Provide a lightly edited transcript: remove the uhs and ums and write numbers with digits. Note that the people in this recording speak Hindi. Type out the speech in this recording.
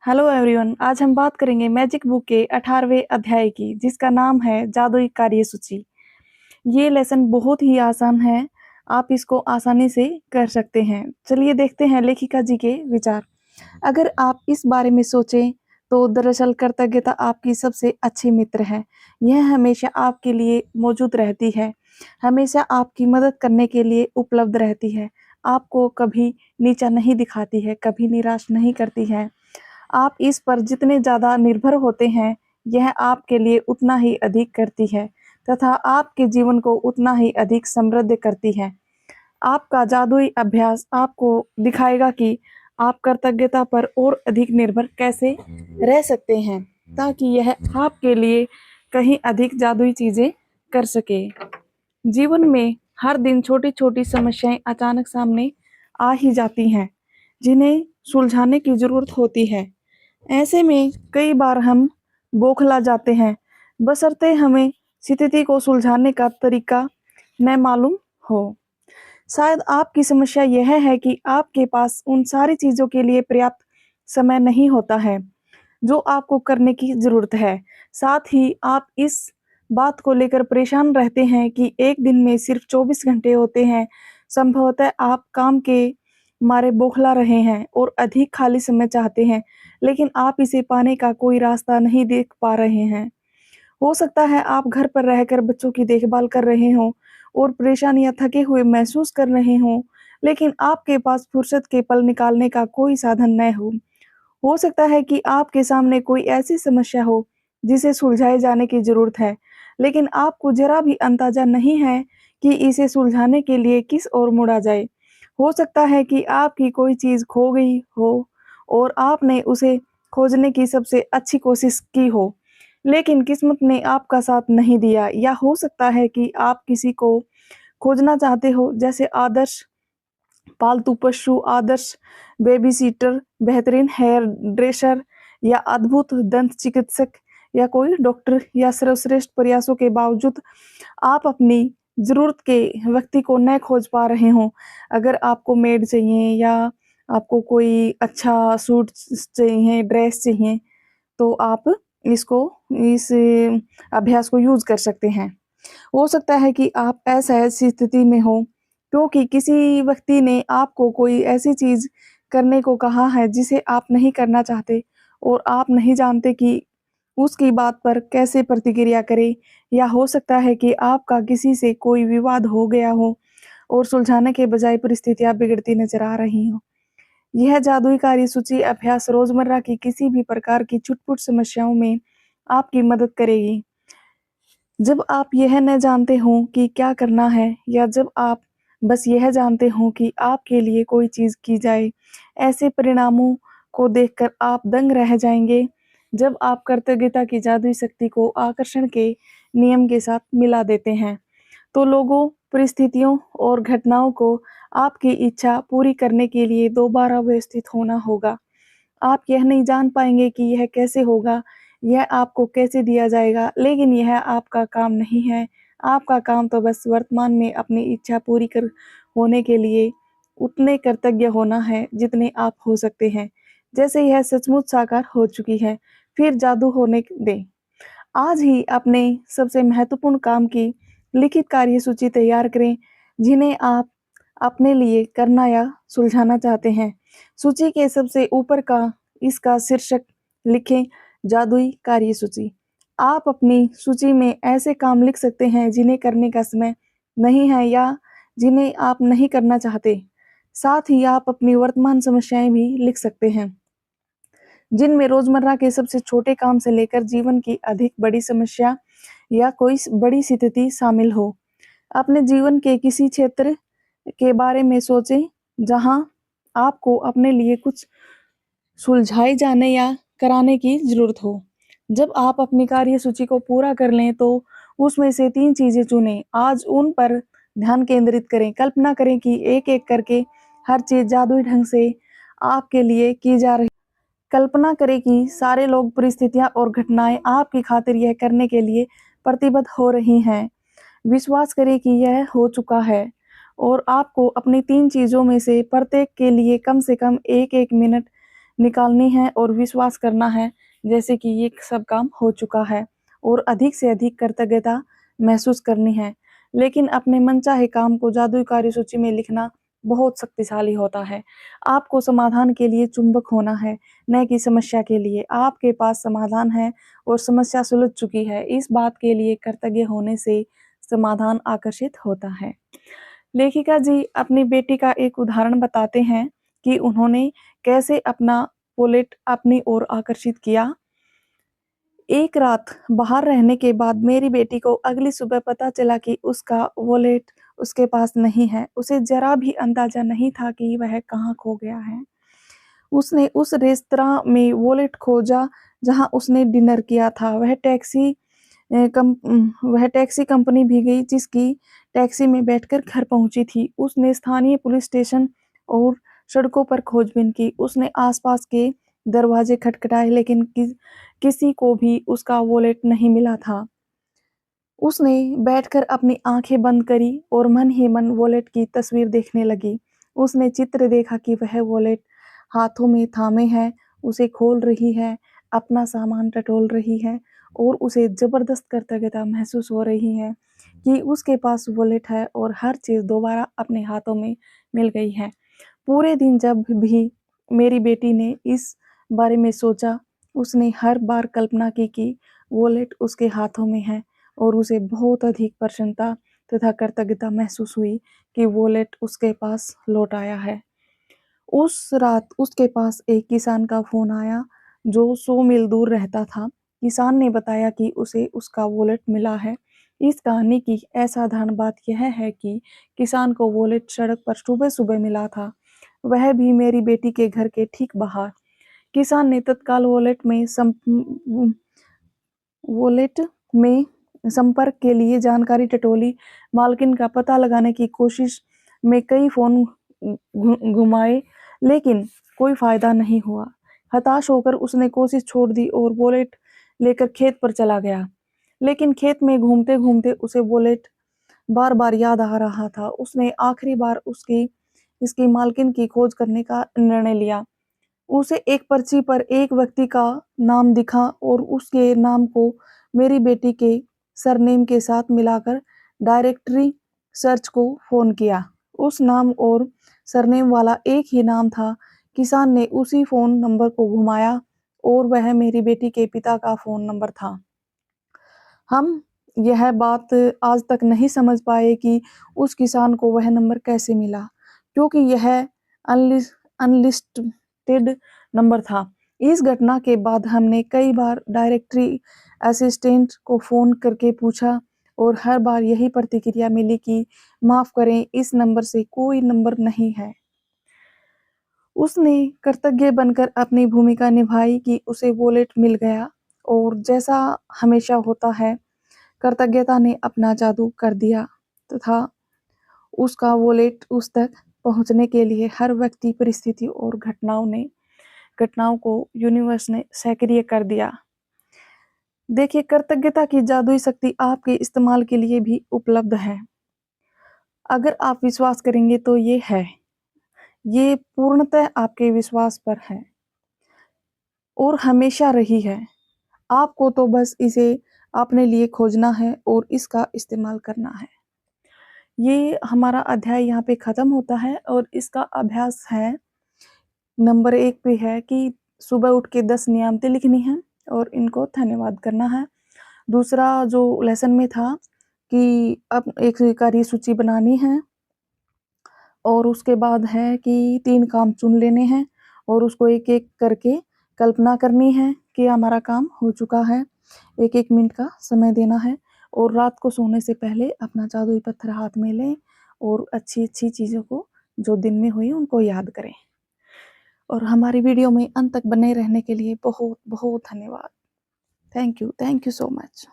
Hello everyone. आज हम बात करेंगे मैजिक बुक के 18वें अध्याय की, जिसका नाम है जादुई कार्यसूची। ये लेसन बहुत ही आसान है, आप इसको आसानी से कर सकते हैं। चलिए देखते हैं लेखिका जी के विचार। अगर आप इस बारे में सोचें तो दरअसल कृतज्ञता आपकी सबसे अच्छी मित्र है। यह हमेशा आपके लिए मौजूद रहती है, हमेशा आपकी मदद करने के लिए उपलब्ध रहती है, आपको कभी नीचा नहीं दिखाती है, कभी निराश नहीं करती है। आप इस पर जितने ज़्यादा निर्भर होते हैं, यह आपके लिए उतना ही अधिक करती है तथा आपके जीवन को उतना ही अधिक समृद्ध करती है। आपका जादुई अभ्यास आपको दिखाएगा कि आप कृतज्ञता पर और अधिक निर्भर कैसे रह सकते हैं, ताकि यह आपके लिए कहीं अधिक जादुई चीज़ें कर सके। जीवन में हर दिन छोटी-छोटी समस्याएं अचानक सामने आ ही जाती हैं, जिन्हें सुलझाने की ज़रूरत होती है। ऐसे में कई बार हम बौखला जाते हैं, बशर्ते हमें स्थिति को सुलझाने का तरीका न मालूम हो। शायद आपकी समस्या यह है कि आपके पास उन सारी चीज़ों के लिए पर्याप्त समय नहीं होता है, जो आपको करने की ज़रूरत है। साथ ही आप इस बात को लेकर परेशान रहते हैं कि एक दिन में सिर्फ 24 घंटे होते हैं। संभवतः आप काम के मारे बौखला रहे हैं और अधिक खाली समय चाहते हैं, लेकिन आप इसे पाने का कोई रास्ता नहीं देख पा रहे हैं। हो सकता है आप घर पर रहकर बच्चों की देखभाल कर रहे हों और परेशान या थके हुए महसूस कर रहे हों, लेकिन आपके पास फुर्सत के पल निकालने का कोई साधन न हो। हो सकता है कि आपके सामने कोई ऐसी समस्या हो जिसे सुलझाए जाने की ज़रूरत है, लेकिन आपको ज़रा भी अंदाज़ा नहीं है कि इसे सुलझाने के लिए किस ओर मुड़ा जाए। हो सकता है कि आपकी कोई चीज़ खो गई हो और आपने उसे खोजने की सबसे अच्छी कोशिश की हो, लेकिन किस्मत ने आपका साथ नहीं दिया। या हो सकता है कि आप किसी को खोजना चाहते हो, जैसे आदर्श पालतू पशु, आदर्श बेबीसिटर, बेहतरीन हेयर ड्रेसर या अद्भुत दंत चिकित्सक या कोई डॉक्टर। या सर्वश्रेष्ठ प्रयासों के बावजूद आप अपनी ज़रूरत के व्यक्ति को न खोज पा रहे हों। अगर आपको मेड चाहिए या आपको कोई अच्छा सूट चाहिए, ड्रेस चाहिए, तो आप इसको इस अभ्यास को यूज़ कर सकते हैं। हो सकता है कि आप असहज स्थिति में हो, क्योंकि किसी व्यक्ति ने आपको कोई ऐसी चीज़ करने को कहा है जिसे आप नहीं करना चाहते और आप नहीं जानते कि उसकी बात पर कैसे प्रतिक्रिया करें। या हो सकता है कि आपका किसी से कोई विवाद हो गया हो और सुलझाने के बजाय परिस्थितियाँ बिगड़ती नज़र आ रही हों। यह जादुई कार्यसूची अभ्यास रोज़मर्रा की किसी भी प्रकार की छुट-पुट समस्याओं में आपकी मदद करेगी। जब आप यह न जानते हों कि क्या करना है, या जब आप बस यह जानते हों कि आपके लिए कोई चीज़ की जाए, ऐसे परिणामों को देखकर आप दंग रह जाएँगे। जब आप कृतज्ञता की जादुई शक्ति को आकर्षण के नियम के साथ मिला देते हैं, तो लोगों, परिस्थितियों और घटनाओं को आपकी इच्छा पूरी करने के लिए दोबारा व्यवस्थित होना होगा। आप यह नहीं जान पाएँगे कि यह कैसे होगा, यह आपको कैसे दिया जाएगा, लेकिन यह आपका काम नहीं है। आपका काम तो बस वर्तमान में अपनी इच्छा पूरी कर होने के लिए उतने कृतज्ञ होना है, जितने आप हो सकते हैं। जैसे यह सचमुच साकार हो चुकी है, फिर जादू होने दें। आज ही अपने सबसे महत्वपूर्ण काम की लिखित कार्यसूची तैयार करें, जिन्हें आप अपने लिए करना या सुलझाना चाहते हैं। सूची के सबसे ऊपर का इसका शीर्षक लिखें, जादुई कार्यसूची। आप अपनी सूची में ऐसे काम लिख सकते हैं जिन्हें करने का समय नहीं है या जिन्हें आप नहीं करना चाहते। साथ ही आप अपनी वर्तमान समस्याएं भी लिख सकते हैं, जिनमें रोजमर्रा के सबसे छोटे काम से लेकर जीवन की अधिक बड़ी समस्या या कोई बड़ी स्थिति शामिल हो। अपने जीवन के किसी क्षेत्र के बारे में सोचें जहां आपको अपने लिए कुछ सुलझाए जाने या कराने की ज़रूरत हो। जब आप अपनी कार्यसूची को पूरा कर लें, तो उसमें से 3 चीज़ें चुनें। आज उन पर ध्यान केंद्रित करें। कल्पना करें कि एक-एक करके हर चीज़ जादुई ढंग से आपके लिए की जा रही। कल्पना करें कि सारे लोग, परिस्थितियाँ और घटनाएँ आपकी खातिर यह करने के लिए प्रतिबद्ध हो रही हैं। विश्वास करें कि यह हो चुका है और आपको अपनी 3 चीज़ों में से प्रत्येक के लिए कम से कम 1-1 मिनट निकालनी है और विश्वास करना है जैसे कि ये सब काम हो चुका है और अधिक से अधिक कृतज्ञता महसूस करनी है। लेकिन अपने मनचाहे काम को जादुई कार्यसूची में लिखना बहुत शक्तिशाली होता है। आपको समाधान के लिए चुंबक होना है, न कि समस्या के लिए। आपके पास समाधान है और समस्या सुलझ चुकी है। इस बात के लिए कृतज्ञ होने से समाधान आकर्षित होता है। लेखिका जी अपनी बेटी का एक उदाहरण बताते हैं कि उन्होंने कैसे अपना वॉलेट अपनी ओर आकर्षित किया। एक रात बाहर रहने के बाद मेरी बेटी को अगली सुबह पता चला कि उसका वॉलेट उसके पास नहीं है। उसे जरा भी अंदाजा नहीं था कि वह कहाँ खो गया है। उसने उस रेस्तरां में वॉलेट खोजा जहां उसने डिनर किया था। वह टैक्सी कंपनी भी गई जिसकी टैक्सी में बैठकर घर पहुंची थी। उसने स्थानीय पुलिस स्टेशन और सड़कों पर खोजबीन की। उसने आसपास के दरवाजे खटखटाए लेकिन किसी को भी उसका वॉलेट नहीं मिला था। उसने बैठकर अपनी आंखें बंद करी और मन ही मन वॉलेट की तस्वीर देखने लगी। उसने चित्र देखा कि वह वॉलेट हाथों में थामे है, उसे खोल रही है, अपना सामान टटोल रही है और उसे जबरदस्त कृतज्ञता महसूस हो रही है कि उसके पास वॉलेट है और हर चीज दोबारा अपने हाथों में मिल गई है। पूरे दिन जब भी मेरी बेटी ने इस बारे में सोचा, उसने हर बार कल्पना की कि वॉलेट उसके हाथों में है और उसे बहुत अधिक प्रसन्नता तथा कृतज्ञता महसूस हुई कि वॉलेट उसके पास लौट आया है। उस रात उसके पास एक किसान का फोन आया जो 100 मील दूर रहता था। किसान ने बताया कि उसे उसका वॉलेट मिला है। इस कहानी की असाधारण बात यह है कि किसान को वॉलेट सड़क पर सुबह-सुबह मिला था, वह भी मेरी बेटी के घर के ठीक बाहर। किसान ने तत्काल वॉलेट में संपर्क के लिए जानकारी टटोली। मालकिन का पता लगाने की कोशिश में कई फोन घुमाए लेकिन कोई फायदा नहीं हुआ। हताश होकर उसने कोशिश छोड़ दी और वॉलेट लेकर खेत पर चला गया। लेकिन खेत में घूमते घूमते उसे वॉलेट बार बार याद आ रहा था। उसने आखिरी बार इसकी मालकिन की खोज करने का निर्णय लिया। उसे एक पर्ची पर एक व्यक्ति का नाम दिखा और उसके नाम को मेरी बेटी के सरनेम के साथ मिलाकर डायरेक्टरी सर्च को फोन किया। उस नाम और सरनेम वाला एक ही नाम था। किसान ने उसी फोन नंबर को घुमाया और वह मेरी बेटी के पिता का फोन नंबर था। हम यह बात आज तक नहीं समझ पाए कि उस किसान को वह नंबर कैसे मिला, क्योंकि यह अनलिस्टेड नंबर था। इस घटना के बाद हमने कई बार डायरेक्टरी असिस्टेंट को फोन करके पूछा और हर बार यही प्रतिक्रिया मिली कि माफ करें, इस नंबर से कोई नंबर नहीं है। उसने कृतज्ञ बनकर अपनी भूमिका निभाई कि उसे वॉलेट मिल गया और जैसा हमेशा होता है, कृतज्ञता ने अपना जादू कर दिया तथा उसका वॉलेट उस तक पहुंचने के लिए हर व्यक्ति, परिस्थिति और घटनाओं को यूनिवर्स ने सक्रिय कर दिया। देखिए, कृतज्ञता की जादुई शक्ति आपके इस्तेमाल के लिए भी उपलब्ध है। अगर आप विश्वास करेंगे तो ये पूर्णतः आपके विश्वास पर है और हमेशा रही है। आपको तो बस इसे अपने लिए खोजना है और इसका इस्तेमाल करना है। ये हमारा अध्याय यहाँ पे खत्म होता है और इसका अभ्यास है नंबर 1 पे है कि सुबह उठ के 10 नियामतें लिखनी है और इनको धन्यवाद करना है। दूसरा जो लेसन में था कि अब एक कार्य सूची बनानी है और उसके बाद है कि 3 काम चुन लेने हैं और उसको एक-एक करके कल्पना करनी है कि हमारा काम हो चुका है। 1-1 मिनट का समय देना है और रात को सोने से पहले अपना जादुई पत्थर हाथ में लें और अच्छी-अच्छी चीज़ों को जो दिन में हुई उनको याद करें। और हमारी वीडियो में अंत तक बने रहने के लिए बहुत-बहुत धन्यवाद। Thank you so much.